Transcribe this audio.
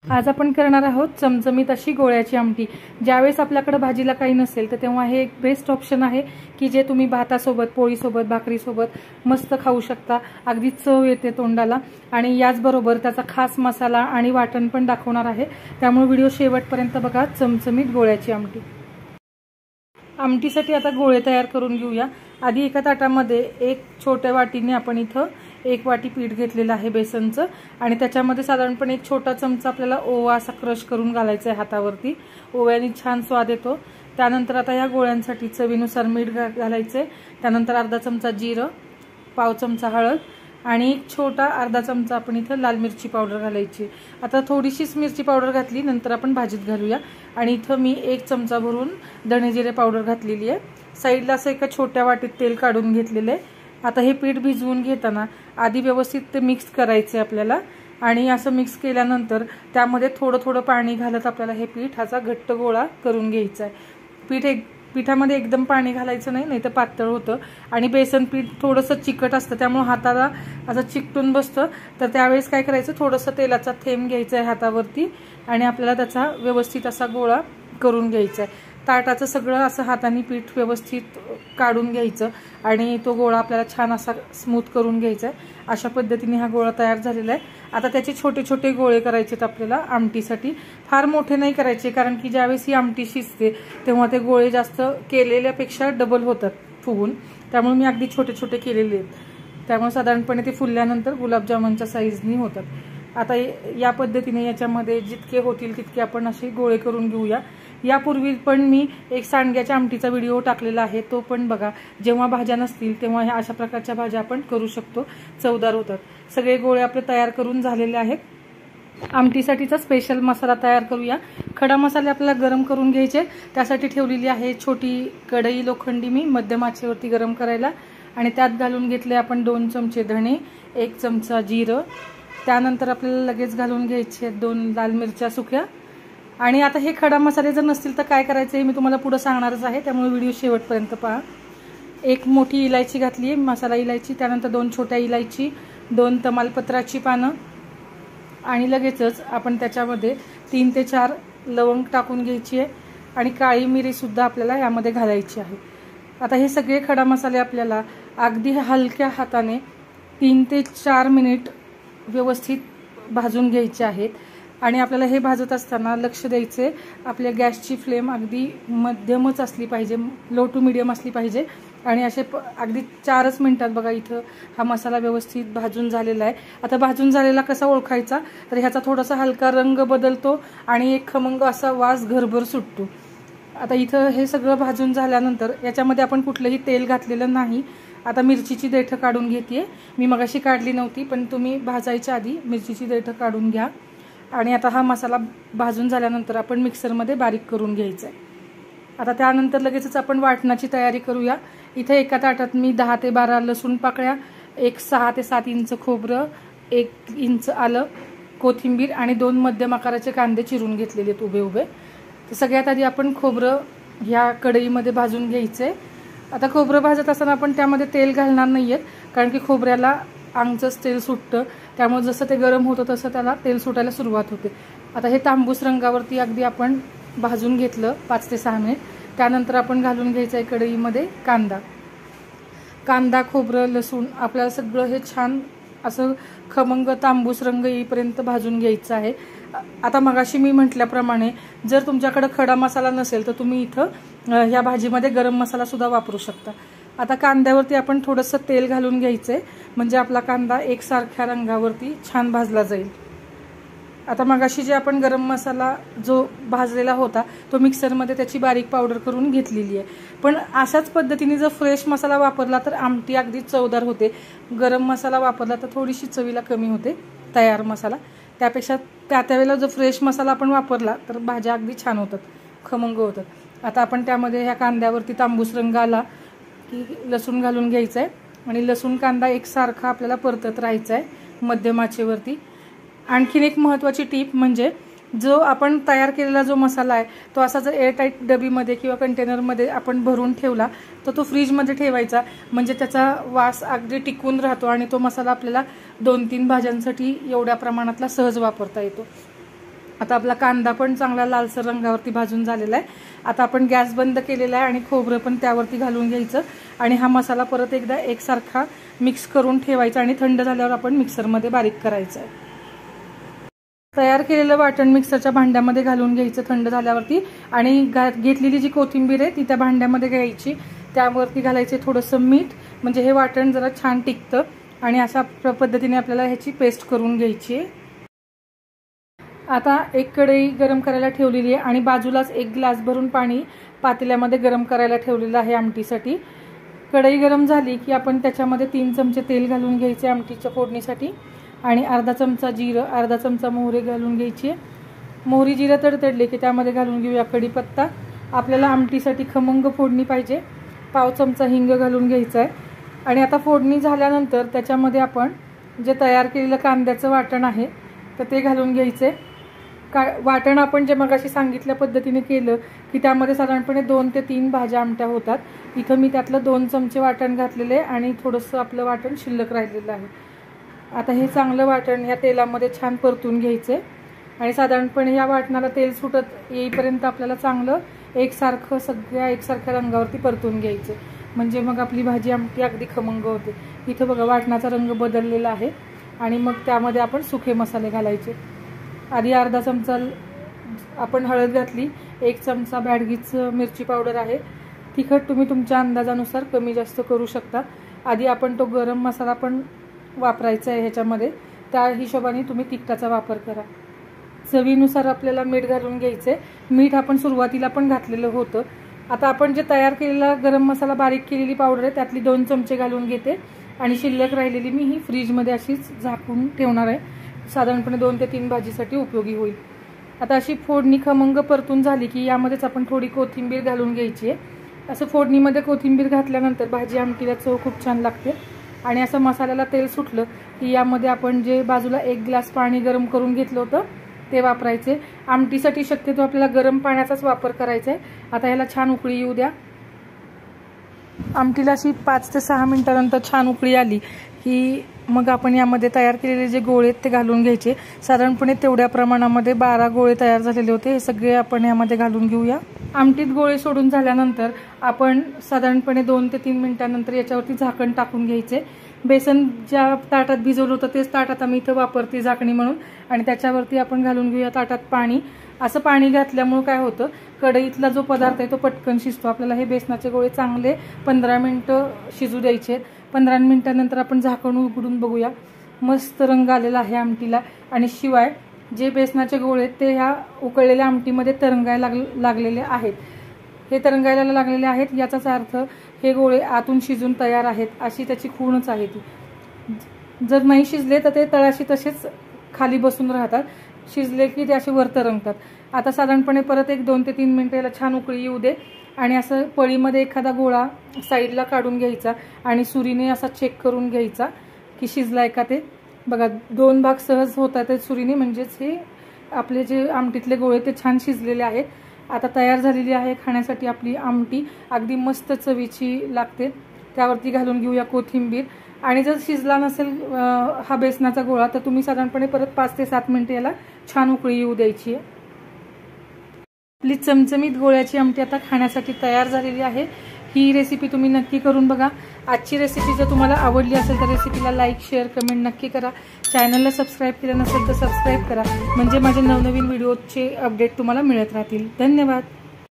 आज आपण करणार आहोत चमचमीत अशी गोळ्याची आमटी। ज्यावेळेस आपल्याकडे भाजीला काही नसेल तर तेव्हा हे एक बेस्ट ऑप्शन आहे की जे तुम्ही भातासोबत, पोळीसोबत, भाकरीसोबत मस्त खाऊ शकता। अगदी चव येते तोंडाला आणि याचबरोबर त्याचा खास मसाला आणि वाटण पण दाखवणार आहे, त्यामुळे व्हिडिओ शेवटपर्यंत बघा। चमचमीत गोळ्याची आमटी। आमटीसाठी आता गोळे तयार करून घेऊया। आधी एका ताटामध्ये एक छोट्या वाटीने आपण इथं 1 वाटी पीठ घेतलेलं आहे बेसनचं आणि त्याच्यामध्ये साधारणपणे एक छोटा चमचा आपल्याला ओवा असा क्रश करून घालायचा आहे हातावरती। ओव्याने छान स्वाद येतो। त्यानंतर आता या गोळ्यांसाठी चवीनुसार मीठ घालायचे। त्यानंतर अर्धा चमचा जिरं, पाव चमचा हळद आणि एक छोटा अर्धा चमचा आपण इथं लाल मिरची पावडर घालायची। आता थोडीशीच मिरची पावडर घातली, नंतर आपण भाजीत घालूया। आणि इथं मी 1 चमचा भरून धणे जिरे पावडर घातलेली आहे। साईडला असं एका छोट्या वाटीत तेल काढून घेतलेलं आहे। आता हे पीठ भिजवून घेताना आधी व्यवस्थित ते मिक्स करायचे आपल्याला आणि असं मिक्स केल्यानंतर त्यामध्ये थोडं थोडं पाणी घालत आपल्याला हे पीठाचा घट्ट गोळा करून घ्यायचा आहे। पिठामध्ये एकदम पाणी घालायचं नाही, नाहीतर पातळ होतं आणि बेसन पीठ थोडंसं चिकट असतं, त्यामुळे हाताला असं चिकटून बसतं। तर त्यावेळेस काय करायचं, थोडंसं तेलाचा थेंब घ्यायचा आहे हातावरती आणि आपल्याला त्याचा व्यवस्थित असा गोळा करून घ्यायचा आहे। ताटाचं सगळं असं हाताने पीठ व्यवस्थित काढून घ्यायचं आणि तो गोळा आपल्याला छान असा स्मूथ करून घ्यायचा आहे। अशा पद्धतीने हा गोळा तयार झालेला आहे। आता त्याचे छोटे छोटे गोळे करायचेत आपल्याला आमटीसाठी। फार मोठे नाही करायचे, कारण की ज्यावेळेस ही आमटी शिजते तेव्हा ते गोळे जास्त केलेल्यापेक्षा डबल होतात फुगून, त्यामुळे मी अगदी छोटे छोटे केलेले आहेत। त्यामुळे साधारणपणे ते फुलल्यानंतर गुलाबजामुनच्या साईजनी होतात। आता या पद्धतीने याच्यामध्ये जितके होतील तितके आपण असे गोळे करून घेऊया। यापूर्वी पण मी एक सांडग्याच्या आमटीचा व्हिडिओ टाकलेला आहे, तो पण बघा। जेव्हा भाज्या नसतील तेव्हा ह्या अशा प्रकारच्या भाज्या आपण करू शकतो, चवदार होतात। सगळे गोळे आपले तयार करून झालेले आहेत। आमटीसाठीचा स्पेशल मसाला तयार करूया। खडा मसाले आपल्याला गरम करून घ्यायचे। त्यासाठी ठेवलेली आहे छोटी कढई लोखंडी मी मध्यम आचेवरती गरम करायला आणि त्यात घालून घेतले आपण 2 चमचे धणे, 1 चमचा जिरं। त्यानंतर आपल्याला लगेच घालून घ्यायचे 2 लाल मिरच्या सुक्या। आणि आता हे खडा मसाले जर नसतील तर काय करायचं हे मी तुम्हाला पुढे सांगणारच आहे, त्यामुळे व्हिडिओ शेवटपर्यंत पहा। 1 मोठी इलायची घातली आहे, मसाला इलायची। त्यानंतर 2 छोट्या इलायची, 2 तमालपत्राची पानं आणि लगेचच आपण त्याच्यामध्ये 3 ते 4 लवंग टाकून घ्यायची आहे आणि काळी मिरी सुद्धा आपल्याला यामध्ये घालायची आहे। आता हे सगळे खडा मसाले आपल्याला अगदी हलक्या हाताने 3 ते 4 मिनिट व्यवस्थित भाजून घ्यायचे आहेत। आणि आपल्याला हे भाजत असताना लक्ष द्यायचे, आपल्या गॅसची फ्लेम अगदी मध्यमच असली पाहिजे, लो टू मीडियम असली पाहिजे। आणि असे अगदी 4च मिनिटात बघा इथं हा मसाला व्यवस्थित भाजून झालेला आहे। आता भाजून झालेला कसा ओळखायचा, तर ह्याचा थोडासा हलका रंग बदलतो आणि एक खमंग असा वास घरभर सुटतो। आता इथं हे सगळं भाजून झाल्यानंतर याच्यामध्ये आपण कुठलंही तेल घातलेलं नाही। आता मिरचीची देठं काढून घेते मी, मगाशी काढली नव्हती, पण तुम्ही भाजायच्या आधी मिरचीची देठं काढून घ्या। आणि आता हा मसाला भाजून झाल्यानंतर आपण मिक्सरमध्ये बारीक करून घ्यायचा आहे। आता त्यानंतर लगेचच आपण वाटणाची तयारी करूया। इथे एका ताटात मी 10 ते 12 लसूण पाकळ्या, एक 6 ते 7 इंच खोबरं, 1 इंच आलं, कोथिंबीर आणि 2 मध्यम आकाराचे कांदे चिरून घेतलेले आहेत उभे उभे। तर सगळ्यात आधी आपण खोबरं ह्या कढईमध्ये भाजून घ्यायचंय। आता खोबरं भाजत असताना आपण त्यामध्ये तेल घालणार नाहीयेत, कारण की खोबऱ्याला अंगचंच तेल सुटतं, त्यामुळे जसं ते गरम होतं तसं त्याला तेल सुटायला सुरुवात होते। आता हे तांबूस रंगावरती अगदी आपण भाजून घेतलं 5 ते 6 मिनिट। त्यानंतर आपण घालून घ्यायचं आहे कढईमध्ये कांदा, खोबरं, लसूण आपल्याला सगळं हे छान असं खमंग तांबूस रंग येईपर्यंत भाजून घ्यायचं आहे। आता मगाशी मी म्हटल्याप्रमाणे जर तुमच्याकडे खडा मसाला नसेल तर तुम्ही इथं ह्या भाजीमध्ये गरम मसाला सुद्धा वापरू शकता। आता कांद्यावरती आपण थोडंसं तेल घालून घ्यायचंय, म्हणजे आपला कांदा एकसारख्या रंगावरती छान भाजला जाईल। आता मगाशी जे आपण गरम मसाला जो भाजलेला होता तो मिक्सरमध्ये त्याची बारीक पावडर करून घेतलेली आहे। पण अशाच पद्धतीने जर फ्रेश मसाला वापरला तर आमटी अगदी चवदार होते। गरम मसाला वापरला तर थोडीशी चवीला कमी होते तयार मसाला, त्यापेक्षा त्यावेळेला जो फ्रेश मसाला आपण वापरला तर भाज्या अगदी छान होतात, खमंग होतात। आता आपण त्यामध्ये ह्या कांद्यावरती तांबूस रंग आला की लसूण घालून घ्यायचं आहे आणि लसूण कांदा एकसारखा आपल्याला परतत राहायचा आहे मध्यम आचेवरती। आणखीन एक महत्त्वाची टीप म्हणजे जो आपण तयार केलेला जो मसाला आहे तो असा जर एअरटाईट डबीमध्ये किंवा कंटेनरमध्ये आपण भरून ठेवला तर तो फ्रीजमध्ये ठेवायचा, म्हणजे त्याचा वास अगदी टिकून राहतो आणि तो मसाला आपल्याला 2-3 भाज्यांसाठी एवढ्या प्रमाणातला सहज वापरता येतो। आता आपला कांदा पण चांगला लालसर रंगावरती भाजून झालेला आहे। आता आपण गॅस बंद केलेला आहे आणि खोबरं पण त्यावरती घालून घ्यायचं आणि हा मसाला परत एकदा एकसारखा मिक्स करून ठेवायचा आणि थंड झाल्यावर आपण मिक्सरमध्ये बारीक करायचं आहे। तयार केलेलं वाटण मिक्सरच्या भांड्यामध्ये घालून घ्यायचं थंड झाल्यावरती आणि घेतलेली जी कोथिंबीर आहे ती त्या भांड्यामध्ये घ्यायची, त्यावरती घालायचे थोडंसं मीठ, म्हणजे हे वाटण जरा छान टिकतं आणि अशा पद्धतीने आपल्याला ह्याची पेस्ट करून घ्यायची आहे। आता एक कढई गरम करायला ठेवलेली आहे आणि बाजूलाच एक ग्लास भरून पाणी पातेल्यामध्ये गरम करायला ठेवलेलं आहे आमटीसाठी। कढई गरम झाली की आपण त्याच्यामध्ये 3 चमचे तेल घालून घ्यायचे आमटीच्या फोडणीसाठी आणि अर्धा चमचा जिरं, अर्धा चमचा मोहरी घालून घ्यायची। मोहरी जिरं तडतडले की त्यामध्ये घालून घेऊया कढीपत्ता। आपल्याला आमटीसाठी खमंग फोडणी पाहिजे, पाव चमचा हिंग घालून घ्यायचा आहे आणि आता फोडणी झाल्यानंतर त्याच्यामध्ये आपण जे तयार केलेलं कांद्याचं वाटण आहे तर ते घालून घ्यायचे। वाटण आपण जे मगाशी सांगितल्या पद्धतीने केलं की त्यामध्ये साधारणपणे 2 ते 3 भाज्या आमट्या होतात। इथं मी त्यातलं 2 चमचे वाटण घातलेले आणि थोडंसं आपलं वाटण शिल्लक राहिलेलं आहे। आता हे चांगलं वाटण ह्या तेलामध्ये छान परतून घ्यायचे आणि साधारणपणे या वाटणाला तेल सुटत येईपर्यंत आपल्याला चांगलं एकसारखं सगळ्या एकसारख्या रंगावरती परतून घ्यायचे, म्हणजे मग आपली भाजी आमटी अगदी खमंग होते। इथं बघा वाटणाचा रंग बदललेला आहे आणि मग त्यामध्ये आपण सुके मसाले घालायचे। आधी अर्धा चमचा आपण हळद घातली, 1 चमचा बॅडगीच मिरची पावडर आहे, तिखट तुम्ही तुमच्या अंदाजानुसार कमी जास्त करू शकता। आधी आपण तो गरम मसाला पण वापरायचा आहे ह्याच्यामध्ये, त्या हिशोबाने तुम्ही तिखटाचा वापर करा। चवीनुसार आपल्याला मीठ घालून घ्यायचे, मीठ आपण सुरुवातीला पण घातलेलं होतं। आता आपण जे तयार केलेला गरम मसाला बारीक केलेली पावडर आहे त्यातली 2 चमचे घालून घेते आणि शिल्लक राहिलेली मी ही फ्रीजमध्ये अशीच झाकून ठेवणार आहे, साधारणपणे 2 ते 3 भाजीसाठी उपयोगी होईल। आता अशी फोडणी खमंग परतून झाली की यामध्येच आपण थोडी कोथिंबीर घालून घ्यायची आहे। असं फोडणीमध्ये कोथिंबीर घातल्यानंतर भाजी आमटीला चव खूप छान लागते आणि असं मसाल्याला तेल सुटलं की यामध्ये आपण जे बाजूला 1 ग्लास पाणी गरम करून घेतलं होतं ते वापरायचे। आमटीसाठी शक्यतो आपल्याला गरम पाण्याचाच वापर करायचा आहे। आता याला छान उकळी येऊ द्या। आमटीला अशी 5 ते 6 मिनिटांनंतर छान उकळी आली की मग आपण यामध्ये तयार केलेले जे गोळे आहेत ते घालून घ्यायचे। साधारणपणे तेवढ्या प्रमाणामध्ये 12 गोळे तयार झालेले होते, हे सगळे आपण यामध्ये घालून घेऊया। आमटीत गोळे सोडून झाल्यानंतर आपण साधारणपणे 2 ते 3 मिनिटांनंतर याच्यावरती झाकण टाकून घ्यायचे। बेसन ज्या ताटात भिजवलं होतं तेच ताटात आम्ही इथं वापरते झाकणी म्हणून आणि त्याच्यावरती आपण घालून घेऊया ताटात पाणी। असं पाणी घातल्यामुळे काय होतं, कढईतला जो पदार्थ आहे तो पटकन शिजतो। आपल्याला हे बेसनाचे गोळे चांगले 15 मिनिटं शिजू द्यायचे। 15 मिनिटांनंतर आपण झाकण उघडून बघूया, मस्त रंग आलेला आहे आमटीला आणि शिवाय जे बेसनाचे गोळे आहेत ते ह्या उकळलेल्या आमटीमध्ये तरंगायला लागलेले आहेत। हे तरंगायला लागलेले आहेत याचाच अर्थ हे गोळे आतून शिजून तयार आहेत, अशी त्याची खूणच आहे ती। जर नाही शिजले तर ते तळाशी तसेच खाली बसून राहतात, शिजले की ते असे वर तरंगतात। आता साधारणपणे परत एक 2 ते 3 मिनिटं याला छान उकळी येऊ दे आणि असं पळीमध्ये एखादा गोळा साईडला काढून घ्यायचा आणि सुरीने असा चेक करून घ्यायचा की शिजलाय का ते। बघा 2 भाग सहज होतात ते सुरीने, म्हणजेच हे आपले जे आमटीतले गोळे ते छान शिजलेले आहेत। आता तयार झालेली आहे खाण्यासाठी आपली आमटी, अगदी मस्त चवीची लागते। त्यावरती घालून घेऊया कोथिंबीर आणि जर शिजला नसेल हा बेसनाचा गोळा तर तुम्ही साधारणपणे परत 5 ते 7 मिनिटं याला छान उकळी येऊ द्यायची आहे। आपली चमचमीत गोळ्याची आमटी आता खाण्यासाठी तयार झालेली आहे। ही रेसिपी तुम्ही नक्की करून बघा। आजची रेसिपी जर तुम्हाला आवडली असेल तर रेसिपीला लाईक, शेअर, कमेंट नक्की करा। चॅनलला सबस्क्राईब केलं नसेल तर सबस्क्राईब करा, म्हणजे माझे नवनवीन व्हिडिओचे अपडेट तुम्हाला मिळत राहतील। धन्यवाद।